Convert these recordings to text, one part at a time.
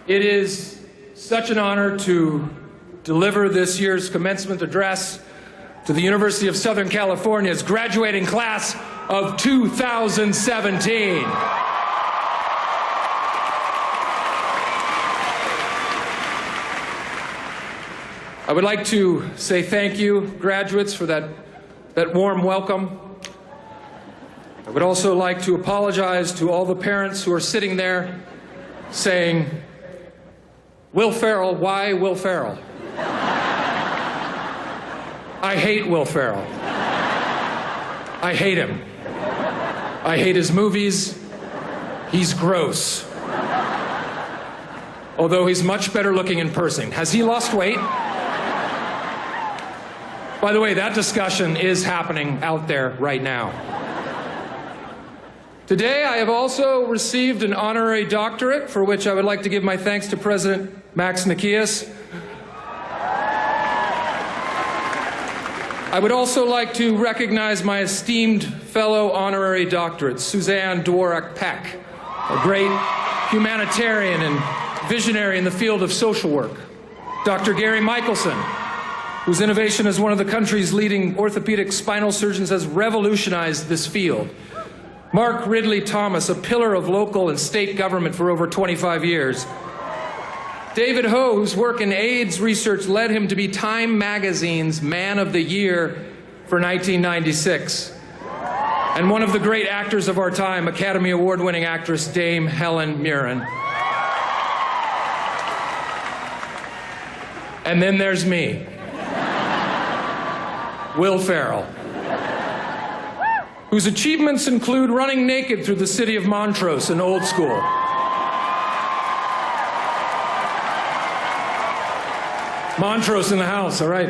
It is such an honor to deliver this year's commencement address to the University of Southern California's graduating class of 2017. I would like to say thank you, graduates, for that warm welcome. I would also like to apologize to all the parents who are sitting there saying, Will Ferrell, why Will Ferrell? I hate Will Ferrell. I hate him. I hate his movies. He's gross. Although he's much better looking in person. Has he lost weight? By the way, that discussion is happening out there right now. Today, I have also received an honorary doctorate, for which I would like to give my thanks to President Max Nikias. I would also like to recognize my esteemed fellow honorary doctorates, Suzanne Dworak-Peck, a great humanitarian and visionary in the field of social work. Dr. Gary Michelson, whose innovation as one of the country's leading orthopedic spinal surgeons has revolutionized this field. Mark Ridley Thomas, a pillar of local and state government for over 25 years. David Ho, whose work in AIDS research led him to be Time Magazine's Man of the Year for 1996. And one of the great actors of our time, Academy Award-winning actress Dame Helen Mirren. And then there's me, Will Ferrell, whose achievements include running naked through the city of Montrose in Old School. Montrose in the house, all right.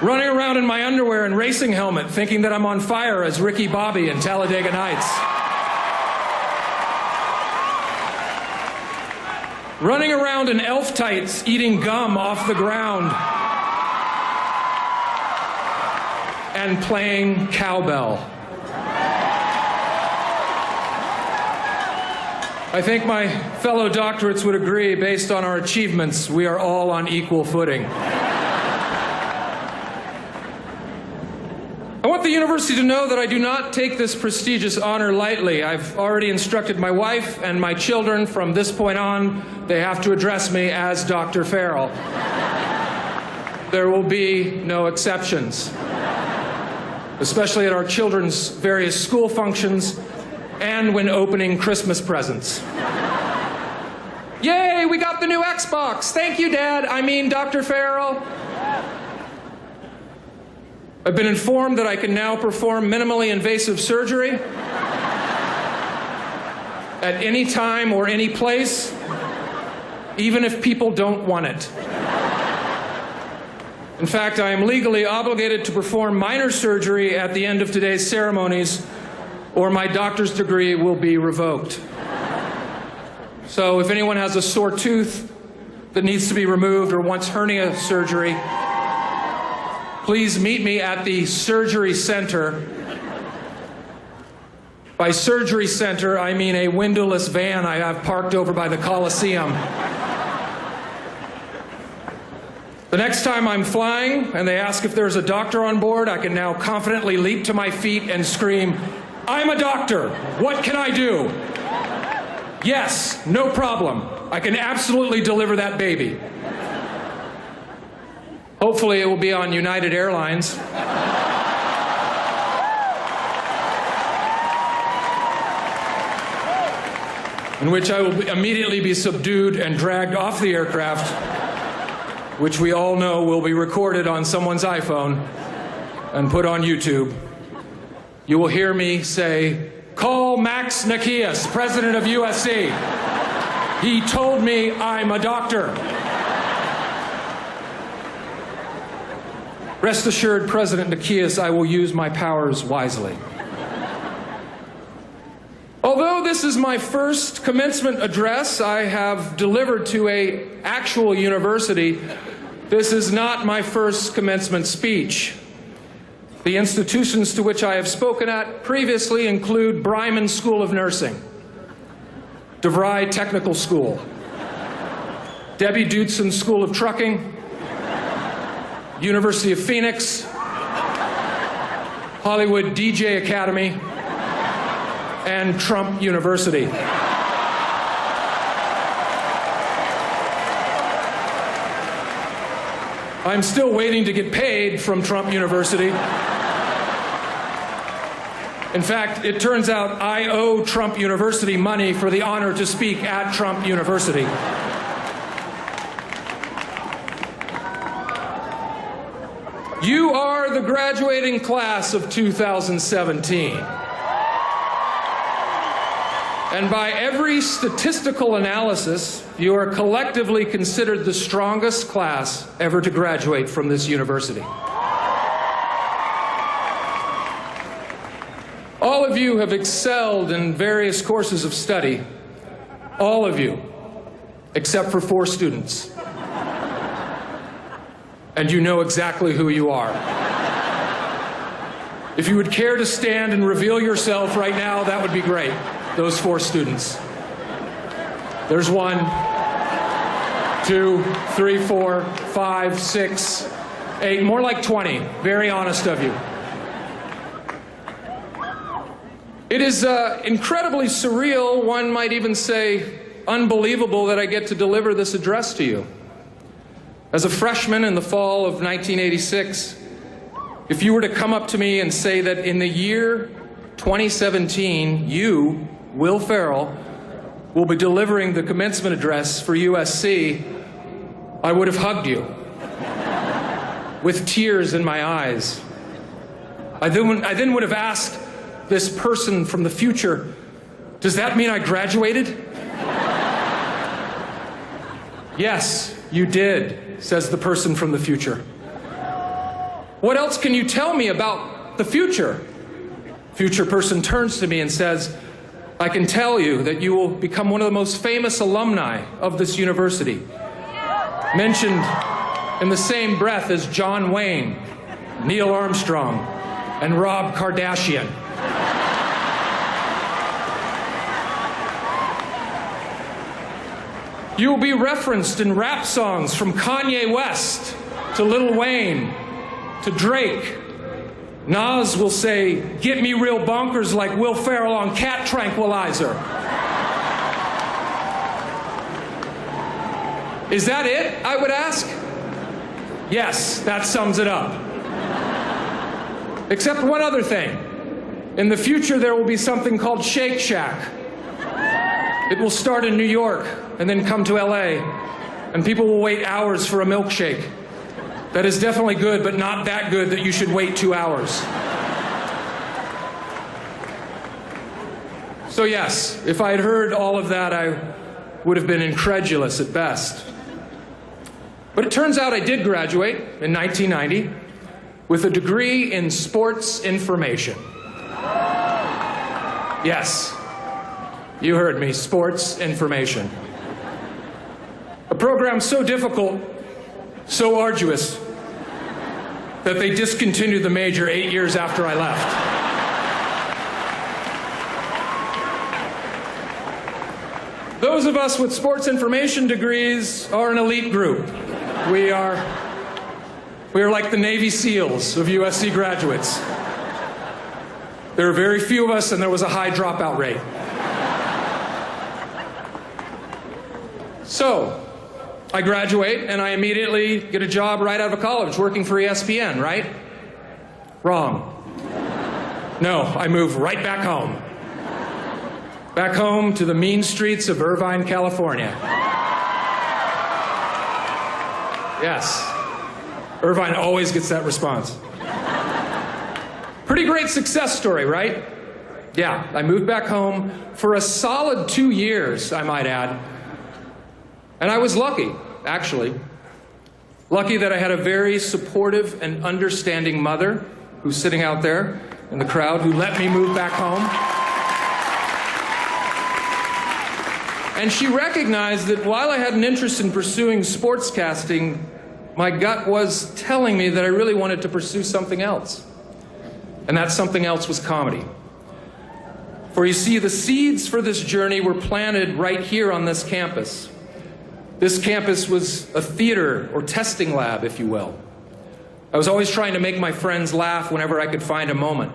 Running around in my underwear and racing helmet, thinking that I'm on fire as Ricky Bobby in Talladega Nights. Running around in elf tights, eating gum off the ground. And playing cowbell. I think my fellow doctorates would agree, based on our achievements, we are all on equal footing. I want the university to know that I do not take this prestigious honor lightly. I've already instructed my wife and my children from this point on, they have to address me as Dr. Ferrell. There will be no exceptions, especially at our children's various school functions and when opening Christmas presents. Yay, we got the new Xbox. Thank you, Dad. I mean, Dr. Ferrell. I've been informed that I can now perform minimally invasive surgery at any time or any place, even if people don't want it. In fact, I am legally obligated to perform minor surgery at the end of today's ceremonies, or my doctor's degree will be revoked. So if anyone has a sore tooth that needs to be removed or wants hernia surgery, please meet me at the surgery center. By surgery center, I mean a windowless van I have parked over by the Coliseum. The next time I'm flying and they ask if there's a doctor on board, I can now confidently leap to my feet and scream, "I'm a doctor. What can I do?" Yes, no problem. I can absolutely deliver that baby. Hopefully it will be on United Airlines. In which I will immediately be subdued and dragged off the aircraft, which we all know will be recorded on someone's iPhone and put on YouTube. You will hear me say, "Call Max Nikias, president of USC. He told me I'm a doctor." Rest assured, President Nikias, I will use my powers wisely. Although this is my first commencement address I have delivered to an actual university, this is not my first commencement speech. The institutions to which I have spoken at previously include Bryman School of Nursing, DeVry Technical School, Debbie Dutzen School of Trucking, University of Phoenix, Hollywood DJ Academy, and Trump University. I'm still waiting to get paid from Trump University. In fact, it turns out I owe Trump University money for the honor to speak at Trump University. You are the graduating class of 2017. And by every statistical analysis, you are collectively considered the strongest class ever to graduate from this university. All of you have excelled in various courses of study. All of you, except for 4 students. And you know exactly who you are. If you would care to stand and reveal yourself right now, that would be great. Those 4 students. There's 1, 2, 3, 4, 5, 6, 8, more like 20. Very honest of you. It is incredibly surreal, one might even say unbelievable, that I get to deliver this address to you. As a freshman in the fall of 1986, if you were to come up to me and say that in the year 2017, you, Will Ferrell, will be delivering the commencement address for USC, I would have hugged you with tears in my eyes. I then would have asked this person from the future, does that mean I graduated? Yes, you did, says the person from the future. What else can you tell me about the future? Future person turns to me and says, I can tell you that you will become one of the most famous alumni of this university. Mentioned in the same breath as John Wayne, Neil Armstrong, and Rob Kardashian. You will be referenced in rap songs from Kanye West to Lil Wayne to Drake. Nas will say, get me real bonkers like Will Ferrell on cat tranquilizer. Is that it, I would ask? Yes, that sums it up. Except one other thing. In the future, there will be something called Shake Shack. It will start in New York and then come to LA, and people will wait hours for a milkshake. That is definitely good, but not that good that you should wait 2 hours. So yes, if I had heard all of that, I would have been incredulous at best. But it turns out I did graduate in 1990 with a degree in sports information. Yes, you heard me, sports information. A program so difficult, so arduous, that they discontinued the major 8 years after I left. Those of us with sports information degrees are an elite group. We are like the Navy SEALs of USC graduates. There are very few of us, and there was a high dropout rate. So, I graduate, and I immediately get a job right out of college working for ESPN, right? Wrong. No, I move right back home. Back home to the mean streets of Irvine, California. Yes. Irvine always gets that response. Pretty great success story, right? Yeah, I moved back home for a solid 2 years, I might add. And I was lucky, actually. Lucky that I had a very supportive and understanding mother who's sitting out there in the crowd who let me move back home. And she recognized that while I had an interest in pursuing sportscasting, my gut was telling me that I really wanted to pursue something else. And that something else was comedy. For you see, the seeds for this journey were planted right here on this campus. This campus was a theater or testing lab, if you will. I was always trying to make my friends laugh whenever I could find a moment.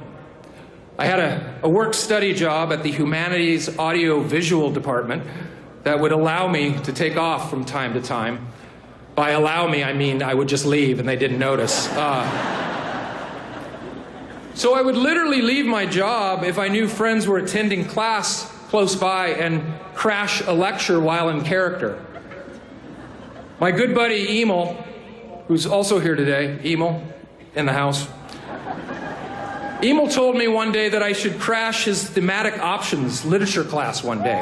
I had a work-study job at the Humanities Audio-Visual Department that would allow me to take off from time to time. By allow me, I mean I would just leave and they didn't notice. So I would literally leave my job if I knew friends were attending class close by and crash a lecture while in character. My good buddy Emil, who's also here today, Emil, in the house. Emil told me one day that I should crash his thematic options literature class one day.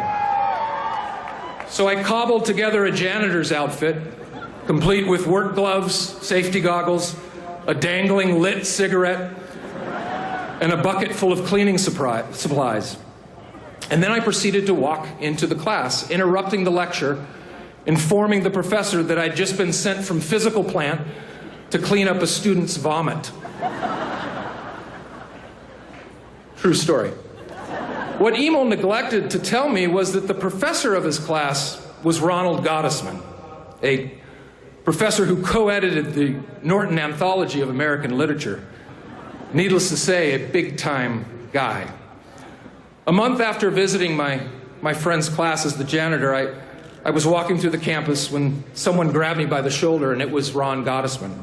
So I cobbled together a janitor's outfit, complete with work gloves, safety goggles, a dangling lit cigarette, and a bucket full of cleaning supplies. And then I proceeded to walk into the class, interrupting the lecture, informing the professor that I'd just been sent from physical plant to clean up a student's vomit. True story. What Emil neglected to tell me was that the professor of his class was Ronald Gottesman, a professor who co-edited the Norton Anthology of American Literature. Needless to say, a big-time guy. A month after visiting my friend's class as the janitor, I was walking through the campus when someone grabbed me by the shoulder, and it was Ron Gottesman.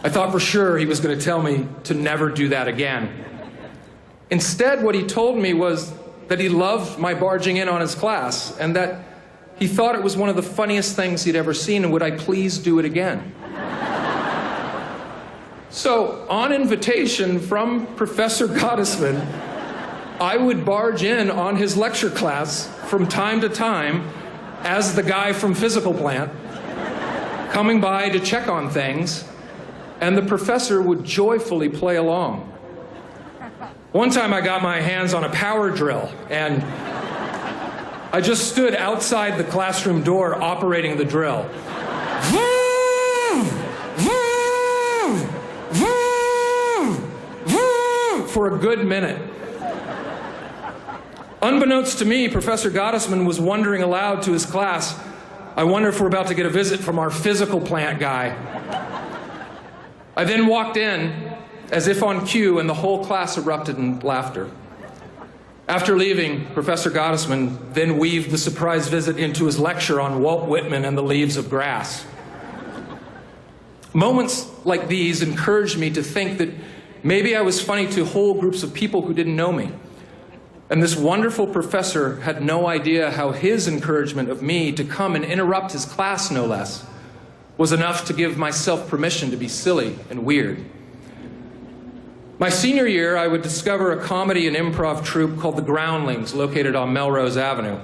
I thought for sure he was going to tell me to never do that again. Instead, what he told me was that he loved my barging in on his class and that he thought it was one of the funniest things he'd ever seen, and would I please do it again? So, on invitation from Professor Gottesman, I would barge in on his lecture class from time to time as the guy from physical plant, coming by to check on things, and the professor would joyfully play along. One time I got my hands on a power drill, and I just stood outside the classroom door operating the drill. For a good minute. Unbeknownst to me, Professor Gottesman was wondering aloud to his class, I wonder if we're about to get a visit from our physical plant guy. I then walked in as if on cue, and the whole class erupted in laughter. After leaving, Professor Gottesman then weaved the surprise visit into his lecture on Walt Whitman and the leaves of grass. Moments like these encouraged me to think that maybe I was funny to whole groups of people who didn't know me. And this wonderful professor had no idea how his encouragement of me to come and interrupt his class, no less, was enough to give myself permission to be silly and weird. My senior year, I would discover a comedy and improv troupe called the Groundlings, located on Melrose Avenue.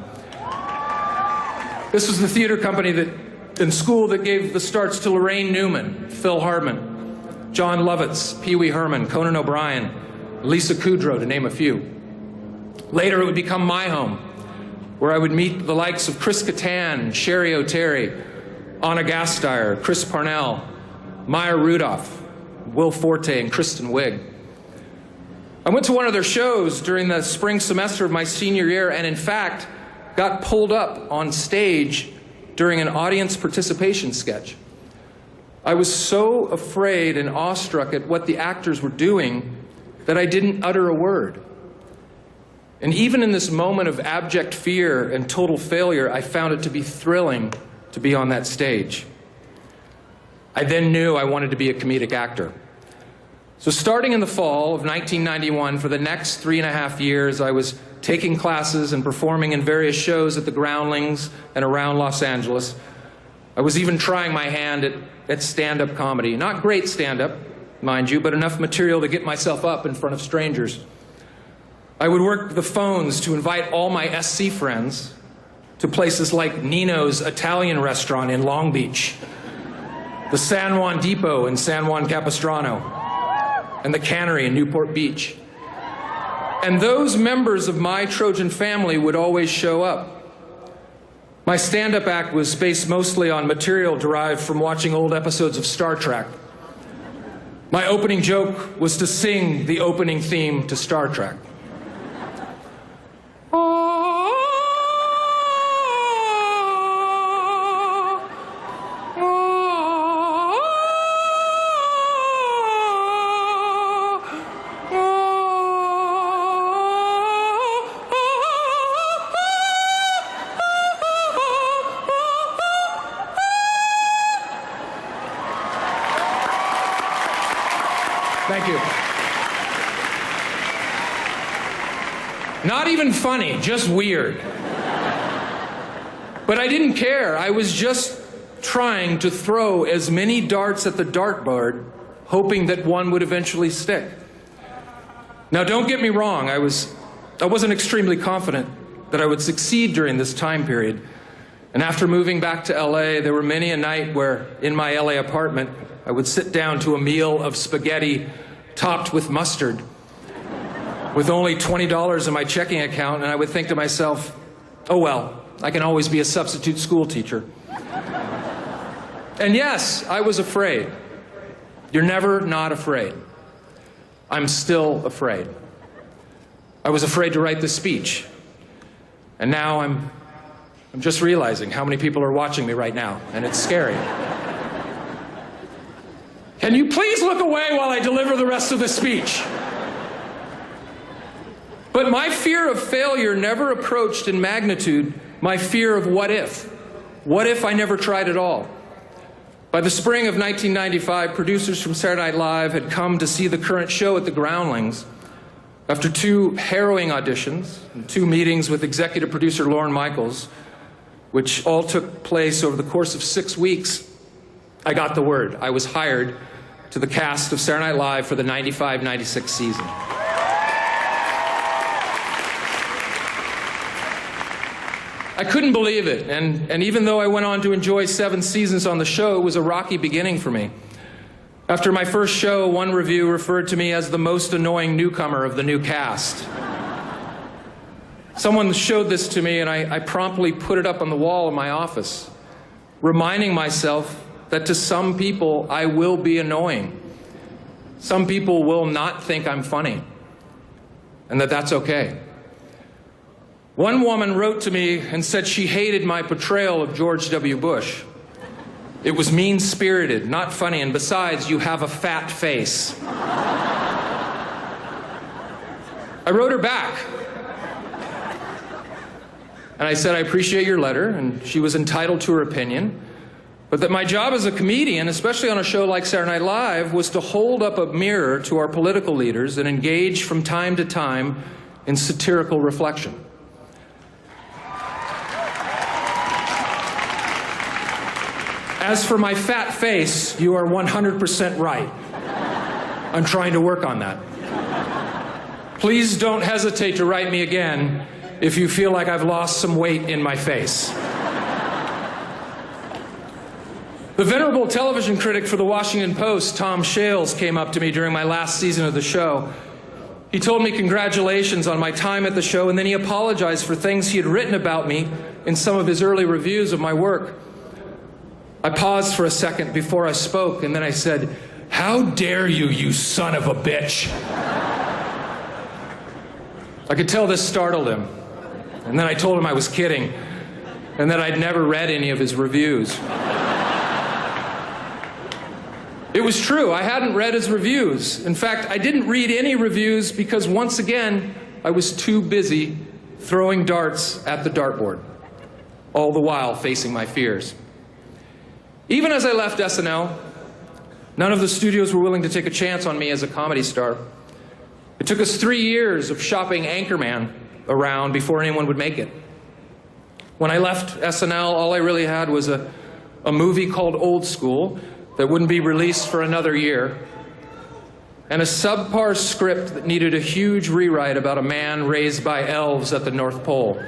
This was the theater company in school that gave the starts to Lorraine Newman, Phil Hartman, John Lovitz, Pee Wee Herman, Conan O'Brien, Lisa Kudrow, to name a few. Later, it would become my home, where I would meet the likes of Chris Kattan, Sherry O'Terry, Anna Gasteyer, Chris Parnell, Maya Rudolph, Will Forte, and Kristen Wiig. I went to one of their shows during the spring semester of my senior year, and in fact, got pulled up on stage during an audience participation sketch. I was so afraid and awestruck at what the actors were doing that I didn't utter a word. And even in this moment of abject fear and total failure, I found it to be thrilling to be on that stage. I then knew I wanted to be a comedic actor. So starting in the fall of 1991, for the next 3.5 years, I was taking classes and performing in various shows at the Groundlings and around Los Angeles. I was even trying my hand at stand-up comedy. Not great stand-up, mind you, but enough material to get myself up in front of strangers. I would work the phones to invite all my SC friends to places like Nino's Italian restaurant in Long Beach, the San Juan Depot in San Juan Capistrano, and the Cannery in Newport Beach. And those members of my Trojan family would always show up. My stand-up act was based mostly on material derived from watching old episodes of Star Trek. My opening joke was to sing the opening theme to Star Trek. Thank you. Not even funny, just weird. But I didn't care. I was just trying to throw as many darts at the dartboard, hoping that one would eventually stick. Now, don't get me wrong. I wasn't extremely confident that I would succeed during this time period. And after moving back to LA, there were many a night where, in my LA apartment, I would sit down to a meal of spaghetti topped with mustard, with only $20 in my checking account, and I would think to myself, oh well, I can always be a substitute school teacher. And yes, I was afraid. You're never not afraid. I'm still afraid. I was afraid to write the speech. And now I'm just realizing how many people are watching me right now, and it's scary. Can you please look away while I deliver the rest of the speech? But my fear of failure never approached in magnitude my fear of what if. What if I never tried at all? By the spring of 1995, producers from Saturday Night Live had come to see the current show at the Groundlings. After 2 harrowing auditions and 2 meetings with executive producer Lorne Michaels, which all took place over the course of 6 weeks, I got the word. I was hired to the cast of Saturday Night Live for the 95-96 season. I couldn't believe it, and even though I went on to enjoy 7 seasons on the show, it was a rocky beginning for me. After my first show, one review referred to me as the most annoying newcomer of the new cast. Someone showed this to me, and I promptly put it up on the wall in my office, reminding myself that to some people, I will be annoying. Some people will not think I'm funny, and that's okay. One woman wrote to me and said she hated my portrayal of George W. Bush. It was mean-spirited, not funny, and besides, you have a fat face. I wrote her back. And I said, I appreciate your letter, and she was entitled to her opinion, but that my job as a comedian, especially on a show like Saturday Night Live, was to hold up a mirror to our political leaders and engage from time to time in satirical reflection. As for my fat face, you are 100% right. I'm trying to work on that. Please don't hesitate to write me again if you feel like I've lost some weight in my face. The venerable television critic for the Washington Post, Tom Shales, came up to me during my last season of the show. He told me congratulations on my time at the show, and then he apologized for things he had written about me in some of his early reviews of my work. I paused for a second before I spoke, and then I said, "How dare you, you son of a bitch?" I could tell this startled him, and then I told him I was kidding, and that I'd never read any of his reviews. It was true, I hadn't read his reviews. In fact, I didn't read any reviews because, once again, I was too busy throwing darts at the dartboard, all the while facing my fears. Even as I left SNL, none of the studios were willing to take a chance on me as a comedy star. It took us 3 years of shopping Anchorman around before anyone would make it. When I left SNL, all I really had was a movie called Old School that wouldn't be released for another year, and a subpar script that needed a huge rewrite about a man raised by elves at the North Pole.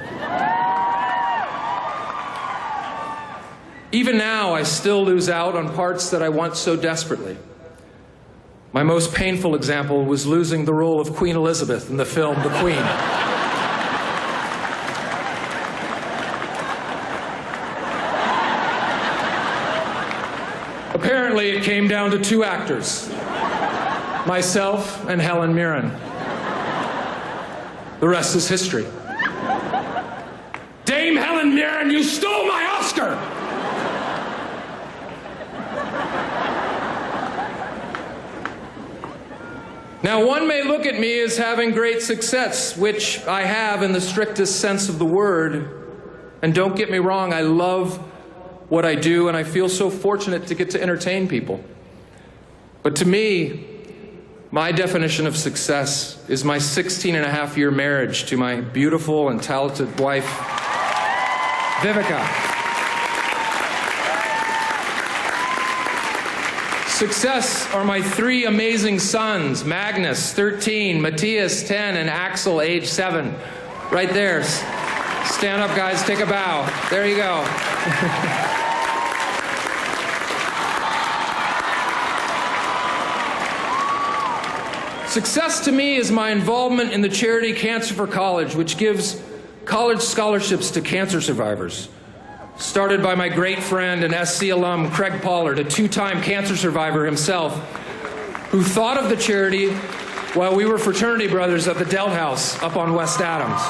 Even now, I still lose out on parts that I want so desperately. My most painful example was losing the role of Queen Elizabeth in the film The Queen. Apparently, it came down to 2 actors, myself and Helen Mirren. The rest is history. Dame Helen Mirren, you stole my Oscar! Now, one may look at me as having great success, which I have in the strictest sense of the word. And don't get me wrong, I love what I do, and I feel so fortunate to get to entertain people. But to me, My definition of success is my 16-and-a-half-year marriage to my beautiful and talented wife, Vivica. Success are my 3 amazing sons, Magnus, 13, Matthias, 10, and Axel, age 7. Right there. Stand up, guys. Take a bow. There you go. Success to me is my involvement in the charity Cancer for College, which gives college scholarships to cancer survivors. Started by my great friend and SC alum Craig Pollard, a 2-time cancer survivor himself, who thought of the charity while we were fraternity brothers at the Delt House up on West Adams.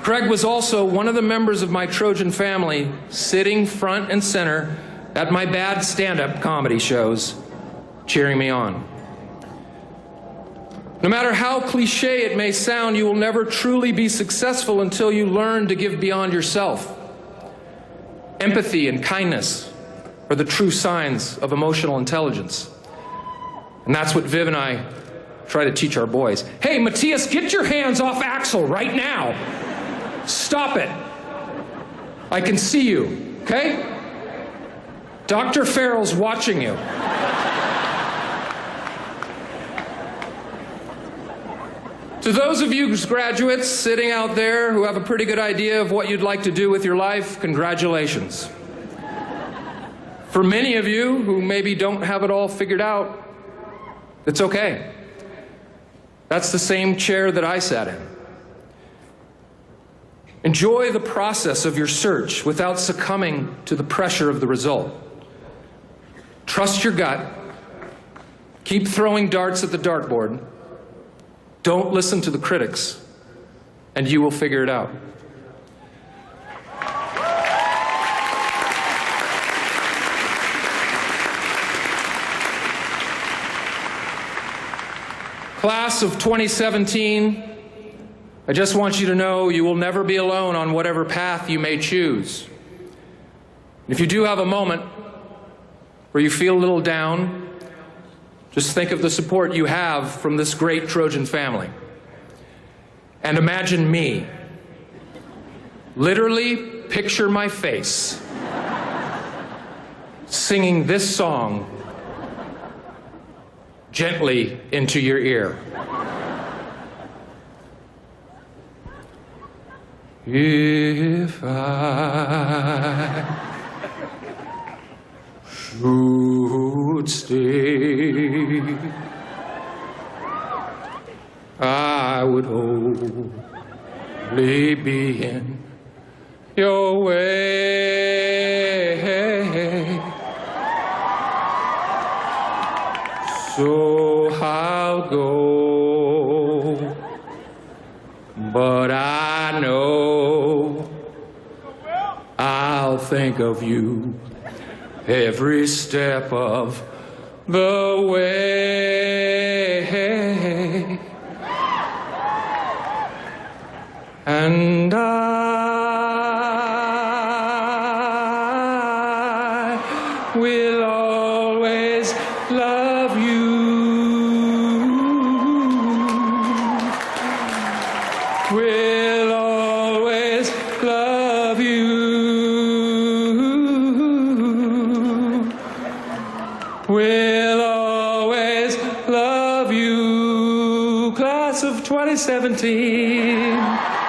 Craig was also one of the members of my Trojan family, sitting front and center at my bad stand-up comedy shows, cheering me on. No matter how cliche it may sound, you will never truly be successful until you learn to give beyond yourself. Empathy and kindness are the true signs of emotional intelligence. And that's what Viv and I try to teach our boys. Hey, Matthias, get your hands off Axel right now. Stop it. I can see you, okay? Dr. Farrell's watching you. To those of you graduates sitting out there who have a pretty good idea of what you'd like to do with your life, congratulations. For many of you who maybe don't have it all figured out, it's okay. That's the same chair that I sat in. Enjoy the process of your search without succumbing to the pressure of the result. Trust your gut. Keep throwing darts at the dartboard. Don't listen to the critics, and you will figure it out. Class of 2017, I just want you to know you will never be alone on whatever path you may choose. If you do have a moment where you feel a little down, just think of the support you have from this great Trojan family. And imagine me. Literally picture my face singing this song gently into your ear. If I should stay, I would only be in your way. So I'll go, but I know I'll think of you every step of the way. And I will always love you. Will always love you. Will always love you. Class of 2017.